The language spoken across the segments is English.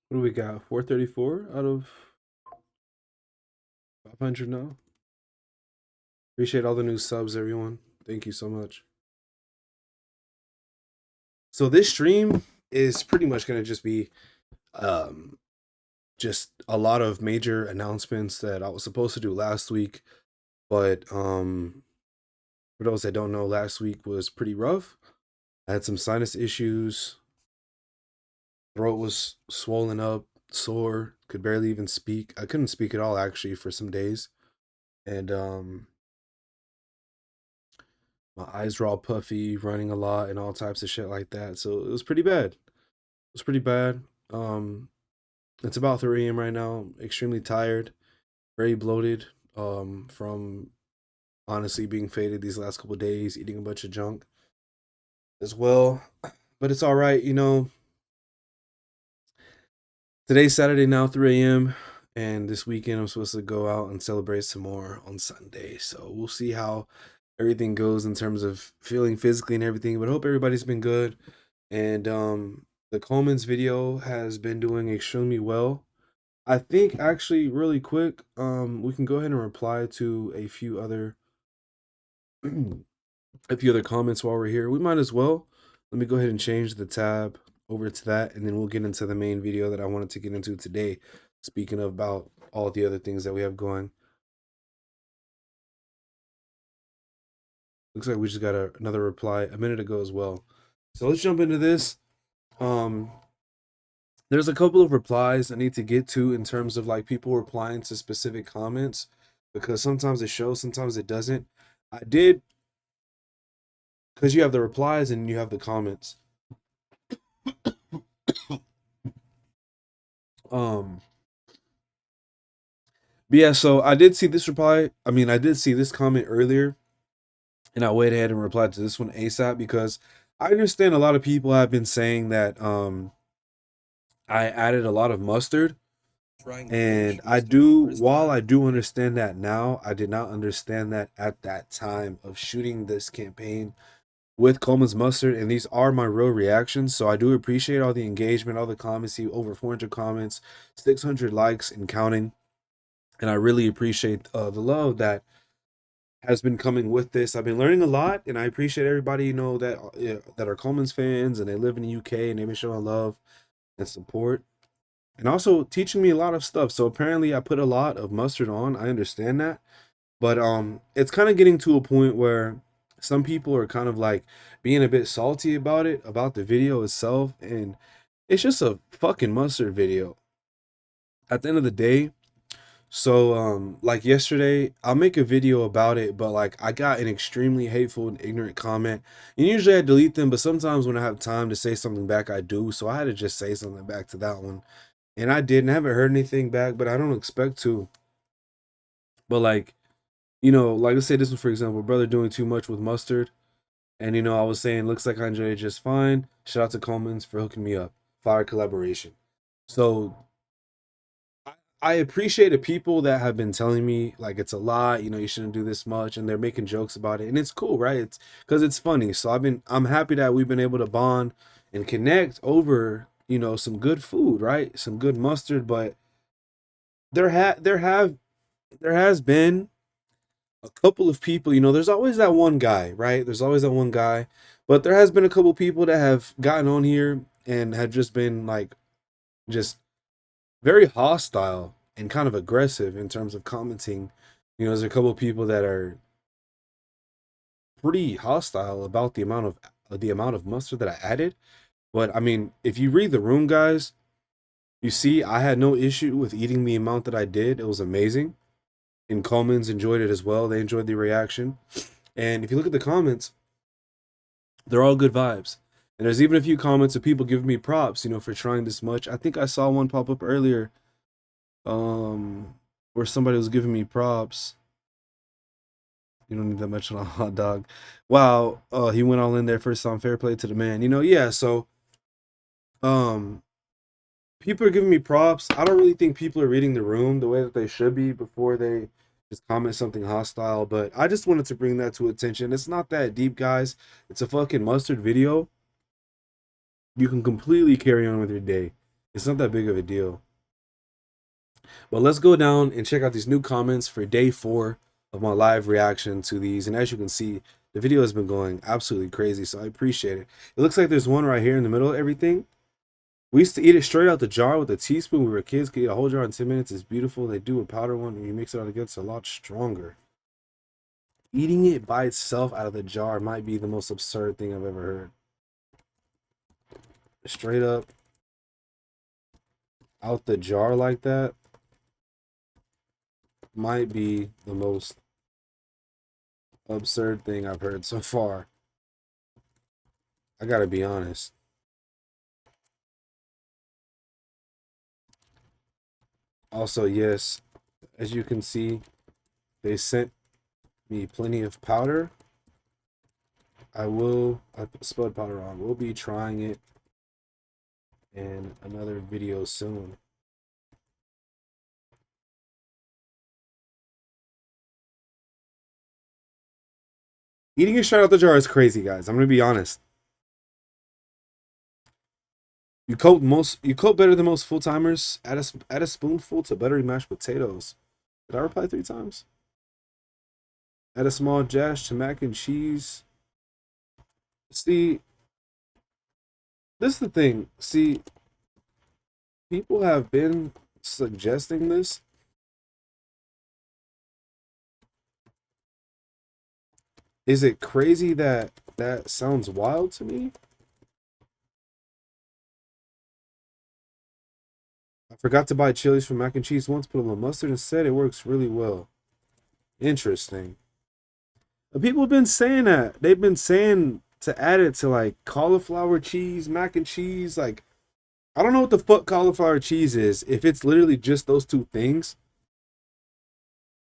What do we got? 434 out of 500 now. Appreciate all the new subs, everyone. Thank you so much. So this stream is pretty much going to just be um just a lot of major announcements that I was supposed to do last week, but for those that don't know, last week was pretty rough. I had some sinus issues. Throat was swollen up, sore, could barely even speak. I couldn't speak at all actually for some days. And my eyes were all puffy, running a lot, and all types of shit like that. So it was pretty bad. It was pretty bad. Um, it's about 3 a.m. right now. Extremely tired, very bloated. From honestly being faded these last couple of days, eating a bunch of junk as well. But it's all right, you know. Today's Saturday now, 3 a.m. And this weekend I'm supposed to go out and celebrate some more on Sunday. So we'll see how everything goes in terms of feeling physically and everything. But I hope everybody's been good. And the Coleman's video has been doing extremely well. I think actually really quick, we can go ahead and reply to a few other comments while we're here. We might as well. Let me go ahead and change the tab over to that, and then we'll get into the main video that I wanted to get into today. Speaking of about all the other things that we have going. Looks like we just got another reply a minute ago as well. So let's jump into this. Um, there's a couple of replies I need to get to in terms of like people replying to specific comments because sometimes it shows, sometimes it doesn't. I did because you have the replies and you have the comments. Um, but yeah, so I did see this reply. I mean, I did see this comment earlier, and I went ahead and replied to this one ASAP because I understand a lot of people have been saying that I added a lot of mustard. And I do, while I do understand that now, I did not understand that at that time of shooting this campaign with Coleman's mustard. And these are my real reactions. So I do appreciate all the engagement, all the comments. See over 400 comments, 600 likes and counting. And I really appreciate the love that has been coming with this. I've been learning a lot, and I appreciate everybody that are Coleman's fans and they live in the UK and they've been showing love and support and also teaching me a lot of stuff. So apparently I put a lot of mustard on. I understand that. But it's kind of getting to a point where some people are kind of like being a bit salty about it, about the video itself, and it's just a fucking mustard video. At the end of the day, so like yesterday, I'll make a video about it, but like I got an extremely hateful and ignorant comment. And usually I delete them, but sometimes when I have time to say something back, I do. So I had to just say something back to that one. And I didn't. I haven't heard anything back, but I don't expect to. But like, you know, like let's say this one for example, brother doing too much with mustard. And you know, I was saying looks like I enjoyed it just fine. Shout out to Coleman's for hooking me up. Fire collaboration. So I appreciate the people that have been telling me like it's a lot, you know, you shouldn't do this much, and they're making jokes about it, and it's cool, right? It's because it's funny. So I'm happy that we've been able to bond and connect over, you know, some good food, right? Some good mustard, but there ha there have there has been a couple of people, you know, there's always that one guy, right? There's always that one guy, but there has been a couple people that have gotten on here and have just been like just very hostile and kind of aggressive in terms of commenting. You know, there's a couple of people that are pretty hostile about the amount of mustard that I added. But I mean, if you read the room, guys, you see I had no issue with eating the amount that I did. It was amazing. And Coleman's enjoyed it as well. They enjoyed the reaction. And if you look at the comments, they're all good vibes. And there's even a few comments of people giving me props, you know, for trying this much. I think I saw one pop up earlier, where somebody was giving me props. You don't need that much on a hot dog. Wow, he went all in there first time. Fair play to the man. You know, yeah. So, um, people are giving me props. I don't really think people are reading the room the way that they should be before they just comment something hostile. But I just wanted to bring that to attention. It's not that deep, guys. It's a fucking mustard video. You can completely carry on with your day. It's not that big of a deal. But let's go down and check out these new comments for day 4 of my live reaction to these. And as you can see, the video has been going absolutely crazy, so I appreciate it. It looks like there's one right here in the middle of everything. We used to eat it straight out the jar with a teaspoon. We were kids, could eat a whole jar in 10 minutes. It's beautiful. They do a powder one, and you mix it all together, it's a lot stronger. Eating it by itself out of the jar might be the most absurd thing I've ever heard. Straight up out the jar like that might be the most absurd thing I've heard so far. I gotta be honest. Also, yes, as you can see, they sent me plenty of powder. I spelled powder wrong. We'll be trying it in another video soon. Eating it straight out the jar is crazy, guys. I'm gonna be honest. You coat better than most full timers. Add a spoonful to buttery mashed potatoes. Did I reply 3 times? Add a small dash to mac and cheese. See, this is the thing. See, people have been suggesting this. Is it crazy that that sounds wild to me? I forgot to buy chilies for mac and cheese once, put a little mustard instead. It works really well. Interesting. But people have been saying that. They've been saying to add it to like cauliflower cheese, mac and cheese. Like, I don't know what the fuck cauliflower cheese is. If it's literally just those 2 things,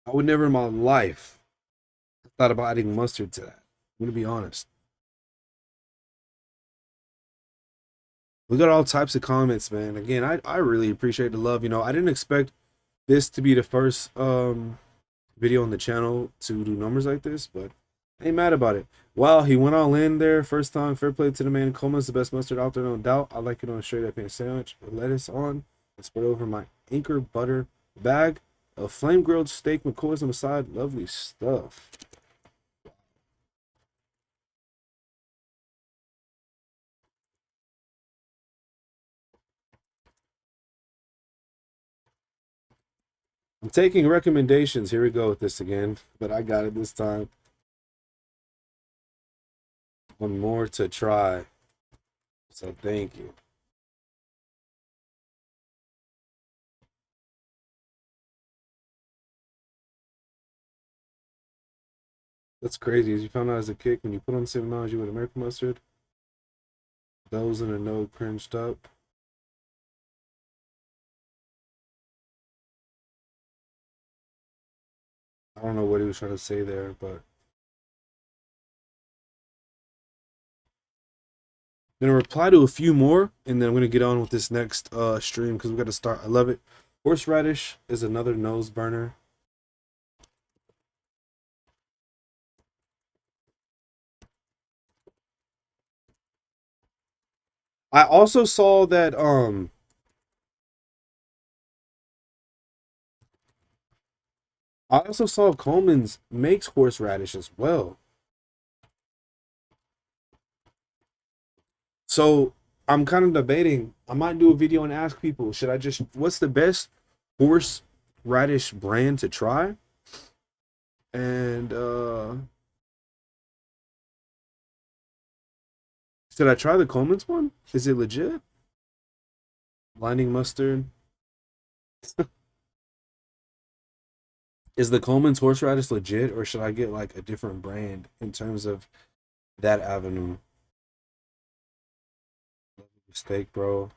I would never in my life thought about adding mustard to that. I'm gonna be honest. We got all types of comments, man. Again, I really appreciate the love. You know, I didn't expect this to be the first video on the channel to do numbers like this, but I ain't mad about it. Wow, he went all in there. First time, fair play to the man. Coleman's the best mustard out there, no doubt. I like it on a straight up pan sandwich with lettuce on and spread over my anchor butter bag of flame grilled steak, McCoy's on the side. Lovely stuff. I'm taking recommendations. Here we go with this again, but I got it this time. One more to try. So thank you. That's crazy. As you found out as a kid, when you put on the same amount as you with American mustard, those in the know cringed up. I don't know what he was trying to say there, but I'm gonna reply to a few more, and then I'm gonna get on with this next stream because we got to start. I love it. Horseradish is another nose burner. I also saw that Coleman's makes horseradish as well. So I'm kind of debating. I might do a video and ask people, should I just what's the best horseradish brand to try? And should I try the Coleman's one? Is it legit? Blinding mustard. Is the Coleman's horseradish legit, or should I get like a different brand in terms of that avenue? Steak, bro.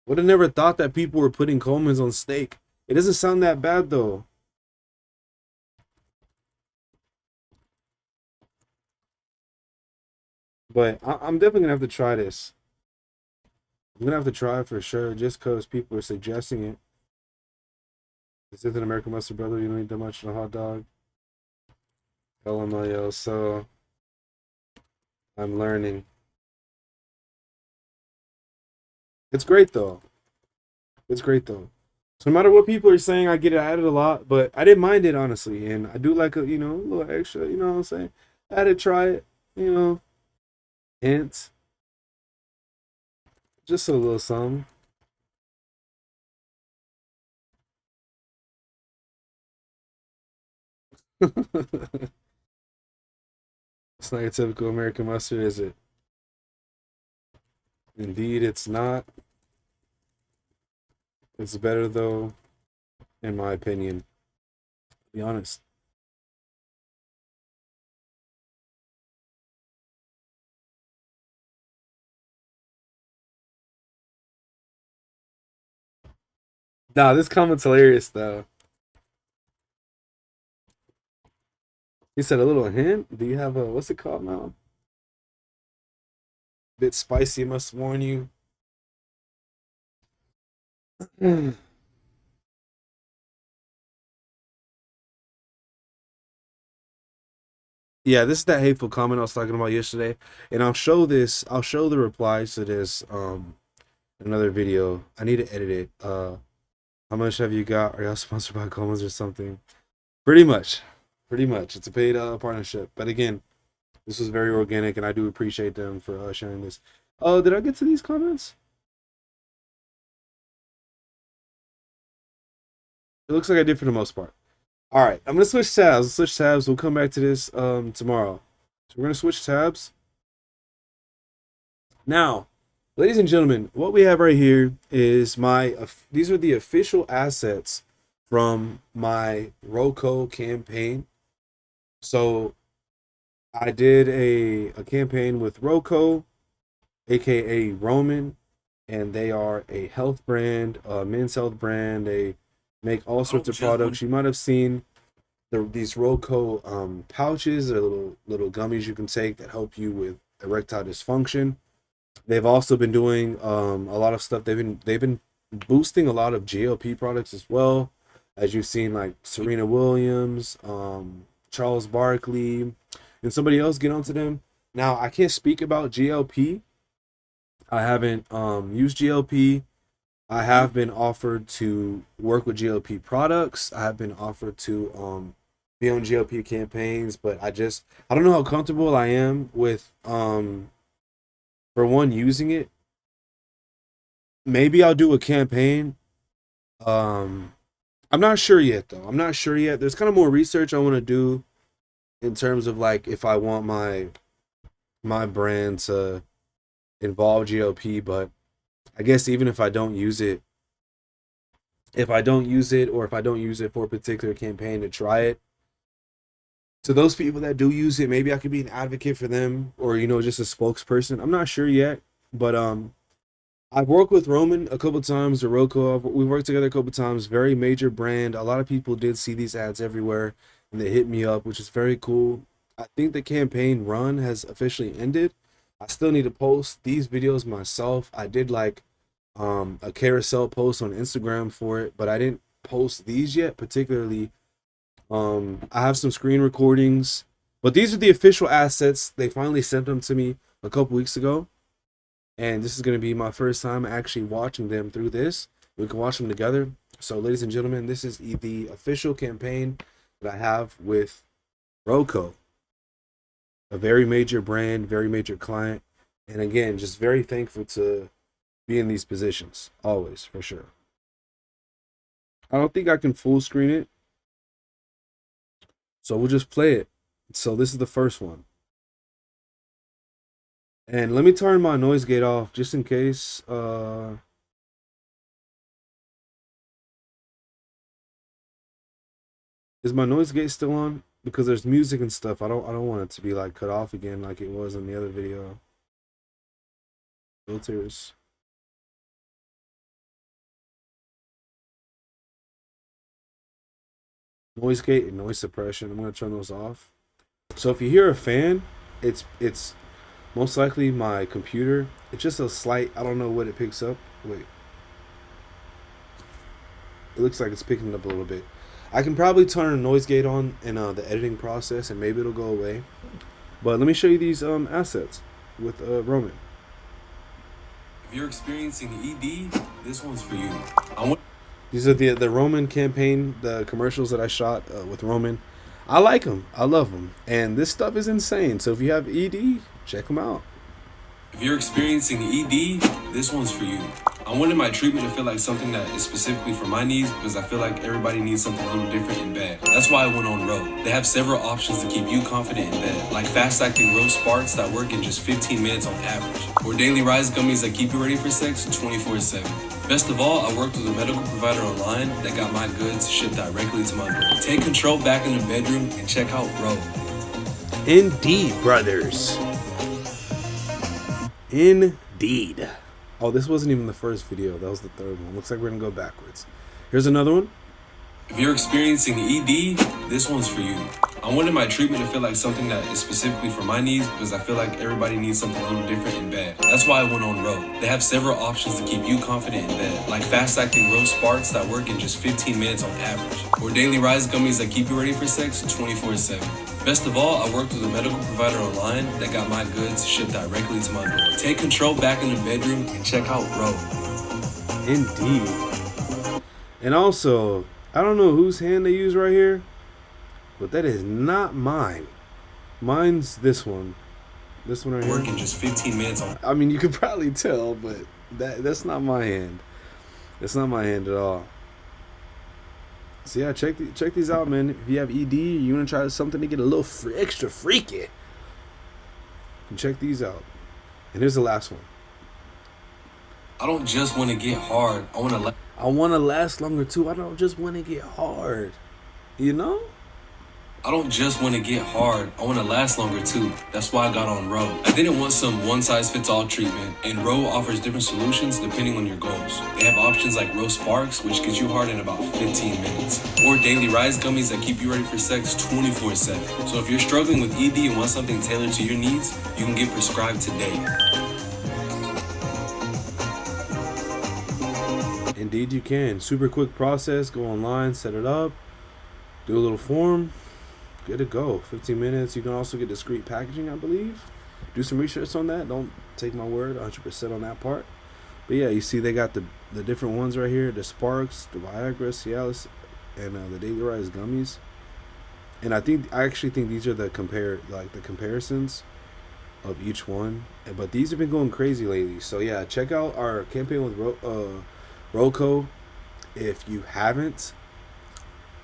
Would have never thought that people were putting Coleman's on steak. It doesn't sound that bad though. But I'm definitely gonna have to try this. I'm gonna have to try it for sure, just because people are suggesting it. This isn't American mustard, brother. You don't need that much in a hot dog. LMAO. So I'm learning. It's great though. It's great though. So no matter what people are saying, I get it. I added a lot, but I didn't mind it honestly, and I do like a a little extra. You know what I'm saying? I had to try it. You know, hints, just a little something. It's not your typical American mustard, is it? Indeed, it's not. It's better though, in my opinion. To be honest. Nah, this comment's hilarious though. He said a little hint. Do you have a what's it called now? Bit spicy, must warn you. Yeah, this is that hateful comment I was talking about yesterday, and I'll show this. I'll show the replies to this. Another video. I need to edit it. How much have you got? Are y'all sponsored by Coleman's or something? Pretty much, pretty much. It's a paid partnership. But again, this was very organic, and I do appreciate them for sharing this. Did I get to these comments? It looks like I did for the most part. All right, I'm gonna switch tabs. Switch tabs. We'll come back to this tomorrow. So we're gonna switch tabs. Now, ladies and gentlemen, what we have right here is these are the official assets from my Roco campaign. So I did a campaign with Roco, aka Roman, and they are a health brand, a men's health brand. They make all sorts of products. You might have seen these Roco pouches. They're little gummies you can take that help you with erectile dysfunction. They've also been doing a lot of stuff. They've been boosting a lot of GLP products as well, as you've seen like Serena Williams, Charles Barkley, and somebody else get onto them. Now I can't speak about GLP. I haven't used GLP. I have been offered to work with GLP products. I have been offered to be on GLP campaigns, but I don't know how comfortable I am with for one using it. Maybe I'll do a campaign. Um I'm not sure yet though. I'm not sure yet. There's kind of more research I want to do in terms of like if I want my brand to involve GLP, but I guess even if I don't use it, if I don't use it or if I don't use it for a particular campaign to try it, to those people that do use it, maybe I could be an advocate for them or just a spokesperson. I'm not sure yet, but I've worked with Roman a couple times, or Roko. We've worked together a couple times. Very major brand. A lot of people did see these ads everywhere, and they hit me up, which is very cool. I think the campaign run has officially ended. I still need to post these videos myself. I did like a carousel post on Instagram for it, but I didn't post these yet. Particularly, I have some screen recordings, but these are the official assets. They finally sent them to me a couple weeks ago, and this is going to be my first time actually watching them through this. We can watch them together. So ladies and gentlemen, this is the official campaign that I have with Roco, a very major brand, very major client, and again, just very thankful to be in these positions always, for sure. I don't think I can full screen it, so we'll just play it. So this is the first one, and let me turn my noise gate off just in case is my noise gate still on? Because there's music and stuff. I don't want it to be like cut off again like it was in the other video. Filters, noise gate, and noise suppression. I'm gonna turn those off. So if you hear a fan, it's most likely my computer. It's just a slight. I don't know what it picks up. Wait, it looks like it's picking it up a little bit. I can probably turn a noise gate on in the editing process, and maybe it'll go away. But let me show you these assets with Roman. If you're experiencing ED, this one's for you. These are the Roman campaign, the commercials that I shot with Roman. I like them. I love them. And this stuff is insane. So if you have ED, check them out. If you're experiencing ED, this one's for you. I wanted my treatment to feel like something that is specifically for my needs because I feel like everybody needs something a little different in bed. That's why I went on Row. They have several options to keep you confident in bed, like fast-acting Row Sparks that work in just 15 minutes on average, or Daily Rise gummies that keep you ready for sex 24/7. Best of all, I worked with a medical provider online that got my goods shipped directly to my door. Take control back in the bedroom and check out Row. Indeed, brothers. Indeed. Oh, this wasn't even the first video. That was the third one. Looks like we're going to go backwards. Here's another one. If you're experiencing ED, this one's for you. I wanted my treatment to feel like something that is specifically for my needs because I feel like everybody needs something a little different in bed. That's why I went on Row. They have several options to keep you confident in bed, like fast-acting Row Sparks that work in just 15 minutes on average, or Daily Rise gummies that keep you ready for sex 24/7. Best of all, I worked with a medical provider online that got my goods shipped directly to my door. Take control back in the bedroom and check out Row. Indeed. And also, I don't know whose hand they use right here, but that is not mine. Mine's this one. This one right here. Working just 15 minutes on. I mean, you could probably tell, but that's not my hand. That's not my hand at all. So yeah, check these out, man. If you have ED, you want to try something to get a little extra freaky, and check these out. And here's the last one. I don't just want to get hard. I want to last longer too. I don't just want to get hard. You know? I don't just want to get hard. I want to last longer too. That's why I got on Row. I didn't want some one-size-fits-all treatment, and Row offers different solutions depending on your goals. They have options like Row Sparks, which gets you hard in about 15 minutes, or Daily Rise gummies that keep you ready for sex 24/7. So if you're struggling with ED and want something tailored to your needs, you can get prescribed today. Indeed you can. Super quick process. Go online, set it up, do a little form. Good to go. 15 minutes. You can also get discreet packaging, I believe. Do some research on that. Don't take my word 100% on that part. But yeah, you see they got the different ones right here. The Sparks, the Viagra, Cialis, and the Daily Rise gummies. And I actually think these are the comparisons of each one. But these have been going crazy lately. So yeah, check out our campaign with Roco if you haven't.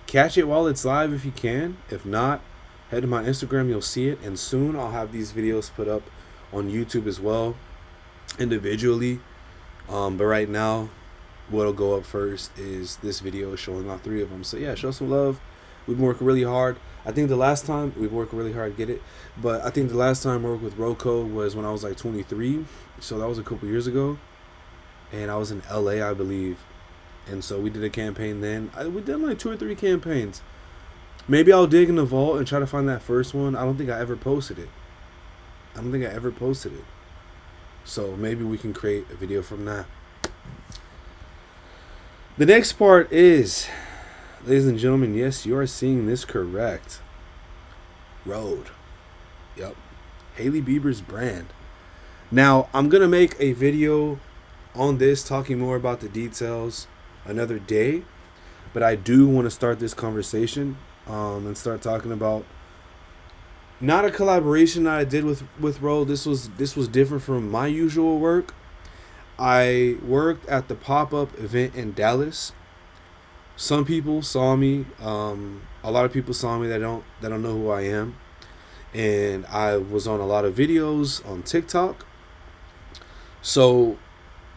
Catch it while it's live if you can. If not, head to my Instagram, you'll see it. And soon I'll have these videos put up on YouTube as well, individually. But right now, what'll go up first is this video showing all three of them. So yeah, show some love. We've been working really hard. I think the last time we've worked really hard to get it. But I think the last time I worked with Roco was when I was like 23. So that was a couple years ago. And I was in LA, I believe. And so we did a campaign then. We did like 2 or 3 campaigns. Maybe I'll dig in the vault and try to find that first one. I don't think I ever posted it. So maybe we can create a video from that. The next part is, ladies and gentlemen, yes, you are seeing this correct. Rhode. Yep. Hailey Bieber's brand. Now, I'm going to make a video on this talking more about the details another day, but I do want to start this conversation and start talking about not a collaboration that I did with Ro. This was different from my usual work. I worked at the pop-up event in Dallas. Some people saw me. A lot of people saw me that don't know who I am, and I was on a lot of videos on TikTok. So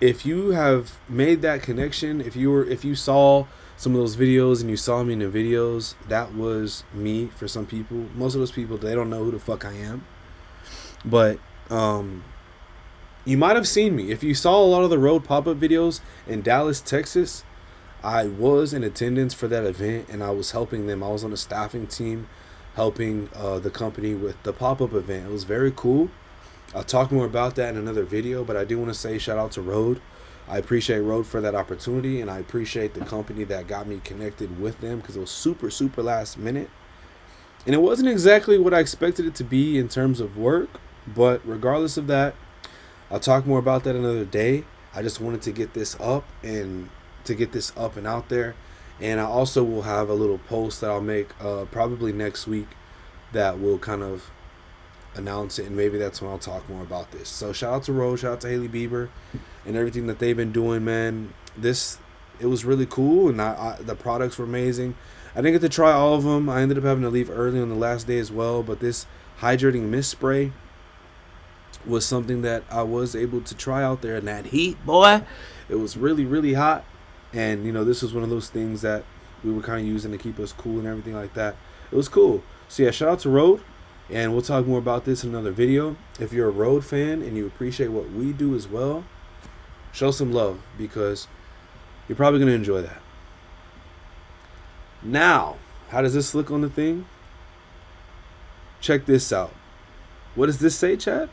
if you have made that connection, if you saw some of those videos and you saw me in the videos, that was me for some people. Most of those people, they don't know who the fuck I am. But you might have seen me. If you saw a lot of the road pop-up videos in Dallas, Texas, I was in attendance for that event and I was helping them. I was on a staffing team helping the company with the pop-up event. It was very cool. I'll talk more about that in another video, but I do want to say shout out to Rode. I appreciate Rode for that opportunity, and I appreciate the company that got me connected with them because it was super, super last minute. And it wasn't exactly what I expected it to be in terms of work, but regardless of that, I'll talk more about that another day. I just wanted to get this up and out there. And I also will have a little post that I'll make probably next week that will kind of announce it, and maybe that's when I'll talk more about this. So shout out to Rose, shout out to Haley Bieber, and everything that they've been doing, man. It was really cool, and the products were amazing. I didn't get to try all of them. I ended up having to leave early on the last day as well. But this hydrating mist spray was something that I was able to try out there in that heat, boy. It was really, really hot, and this was one of those things that we were kind of using to keep us cool and everything like that. It was cool. So yeah, shout out to Rode. And we'll talk more about this in another video. If you're a Rode fan and you appreciate what we do as well, show some love, because you're probably going to enjoy that. Now, how does this look on the thing? Check this out. What does this say, Chad?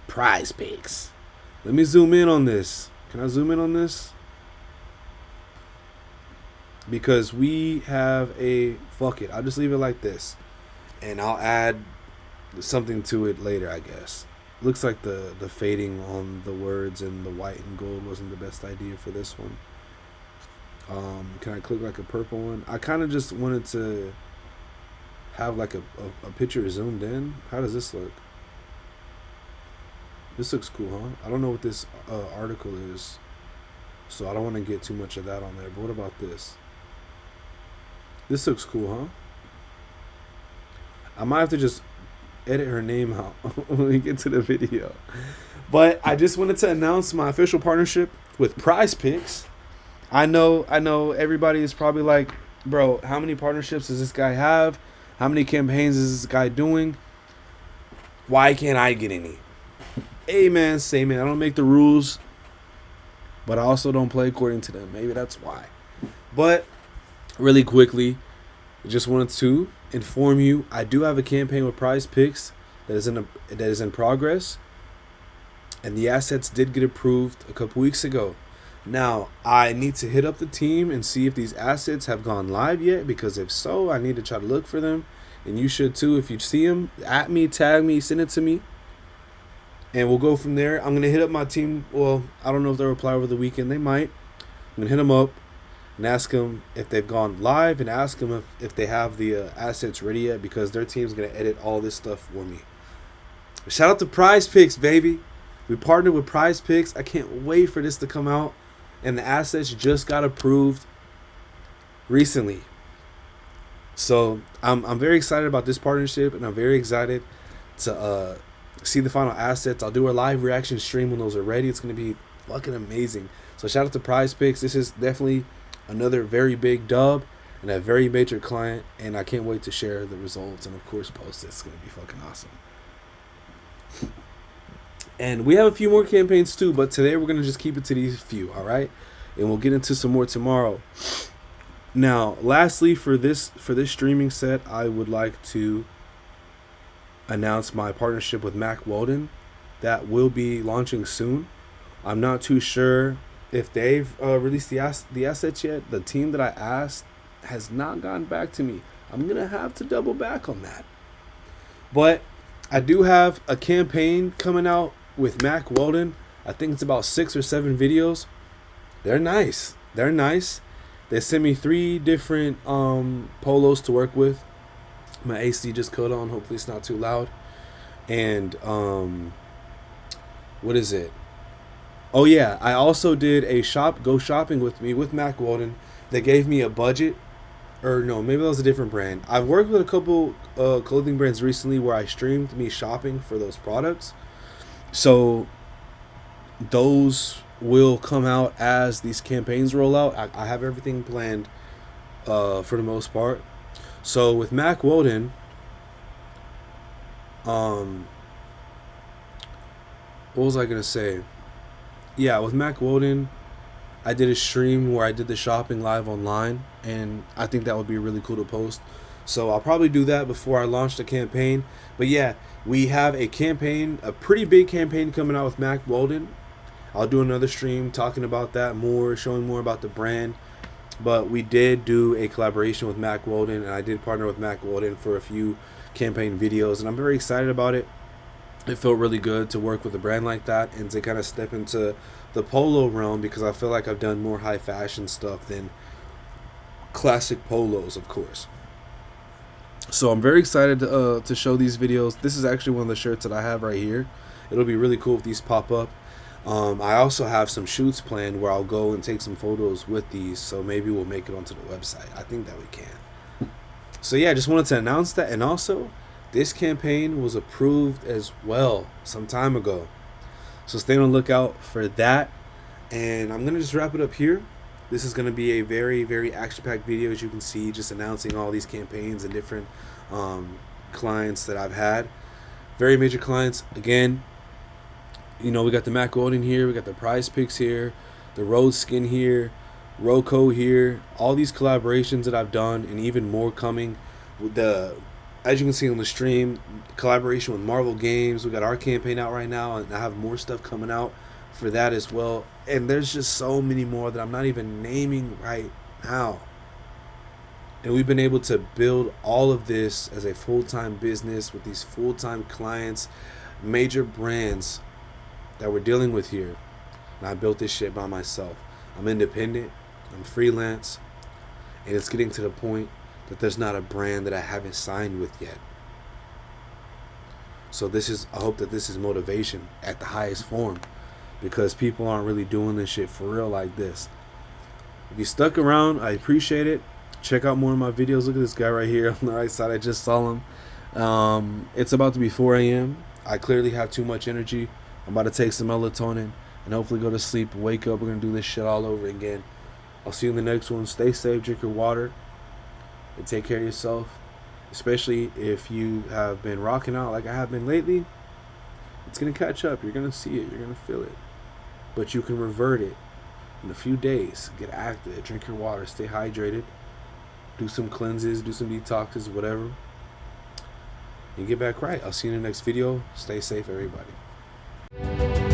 Prize Picks. Let me zoom in on this. Can I zoom in on this? Because we have fuck it. I'll just leave it like this. And I'll add something to it later, I guess. Looks like the fading on the words and the white and gold wasn't the best idea for this one. Can I click like a purple one? I kind of just wanted to have like a picture zoomed in. How does this look? This looks cool, huh? I don't know what this article is, so I don't want to get too much of that on there. But what about this? This looks cool, huh? I might have to just edit her name out when we get to the video. But I just wanted to announce my official partnership with Prize Picks. I know everybody is probably like, bro, how many partnerships does this guy have? How many campaigns is this guy doing? Why can't I get any? Hey, man, say, man, I don't make the rules, but I also don't play according to them. Maybe that's why. But really quickly, I just wanted to inform you, I do have a campaign with Prize Picks that is in progress, and the assets did get approved a couple weeks ago. Now, I need to hit up the team and see if these assets have gone live yet, because if so, I need to try to look for them, and you should too. If you see them, at me, tag me, send it to me, and we'll go from there. I'm going to hit up my team. Well, I don't know if they'll reply over the weekend. They might. I'm going to hit them up and ask them if they've gone live, and ask them if they have the assets ready yet, because their team's going to edit all this stuff for me. Shout out to Prize Picks, baby. We partnered with Prize Picks. I can't wait for this to come out, and the assets just got approved recently. So I'm very excited about this partnership, and I'm very excited to see the final assets. I'll do a live reaction stream when those are ready. It's going to be fucking amazing. So shout out to Prize Picks. This is definitely another very big dub and a very major client, and I can't wait to share the results and of course post it. It's going to be fucking awesome. And we have a few more campaigns too, but today we're going to just keep it to these few, all right? And we'll get into some more tomorrow. Now, lastly, for this streaming set, I would like to announce my partnership with Mack Weldon. That will be launching soon. I'm not too sure if they've released the assets yet. The team that I asked has not gotten back to me. I'm going to have to double back on that. But I do have a campaign coming out with Mack Weldon. I think it's about 6 or 7 videos. They're nice. They sent me 3 different polos to work with. My AC just cut on. Hopefully it's not too loud. And what is it? Oh yeah, I also did a go shopping with me with Mack Weldon. They gave me a budget, or no, maybe that was a different brand. I've worked with a couple clothing brands recently where I streamed me shopping for those products. So those will come out as these campaigns roll out. I have everything planned for the most part. So with Mack Weldon, what was I gonna say? Yeah, with Mack Weldon, I did a stream where I did the shopping live online, and I think that would be really cool to post. So I'll probably do that before I launch the campaign. But yeah, we have a campaign, a pretty big campaign coming out with Mack Weldon. I'll do another stream talking about that more, showing more about the brand. But we did do a collaboration with Mack Weldon, and I did partner with Mack Weldon for a few campaign videos, and I'm very excited about it. it felt really good to work with a brand like that and to kind of step into the polo realm, because I feel like I've done more high fashion stuff than classic polos, of course. So I'm very excited to show these videos. This is actually one of the shirts that I have right here. It'll be really cool if these pop up. I also have some shoots planned where I'll go and take some photos with these, so maybe we'll make it onto the website. I think that we can. So yeah, I just wanted to announce that. And also, this campaign was approved as well some time ago. So stay on the lookout for that. And I'm going to just wrap it up here. This is going to be a very, very action-packed video, as you can see, just announcing all these campaigns and different clients that I've had. Very major clients. Again, you know, we got the Matt Golden here, we got the Prize Picks here, the Road Skin here, Roco here, all these collaborations that I've done, and even more coming. With the, as you can see on the stream, collaboration with Marvel Games. We got our campaign out right now, and I have more stuff coming out for that as well. And there's just so many more that I'm not even naming right now. And we've been able to build all of this as a full-time business with these full-time clients, major brands that we're dealing with here. And I built this shit by myself. I'm independent, I'm freelance, and it's getting to the point that there's not a brand that I haven't signed with yet. So I hope that this is motivation at the highest form, because people aren't really doing this shit for real like this. If you stuck around, I appreciate it. Check out more of my videos. Look at this guy right here on the right side. I just saw him. It's about to be 4 a.m. I clearly have too much energy. I'm about to take some melatonin and hopefully go to sleep and wake up. We're going to do this shit all over again. I'll see you in the next one. Stay safe, drink your water, and take care of yourself. Especially if you have been rocking out like I have been lately. It's going to catch up. You're going to see it. You're going to feel it. But you can revert it in a few days. Get active. Drink your water. Stay hydrated. Do some cleanses. Do some detoxes. Whatever. And get back right. I'll see you in the next video. Stay safe, everybody.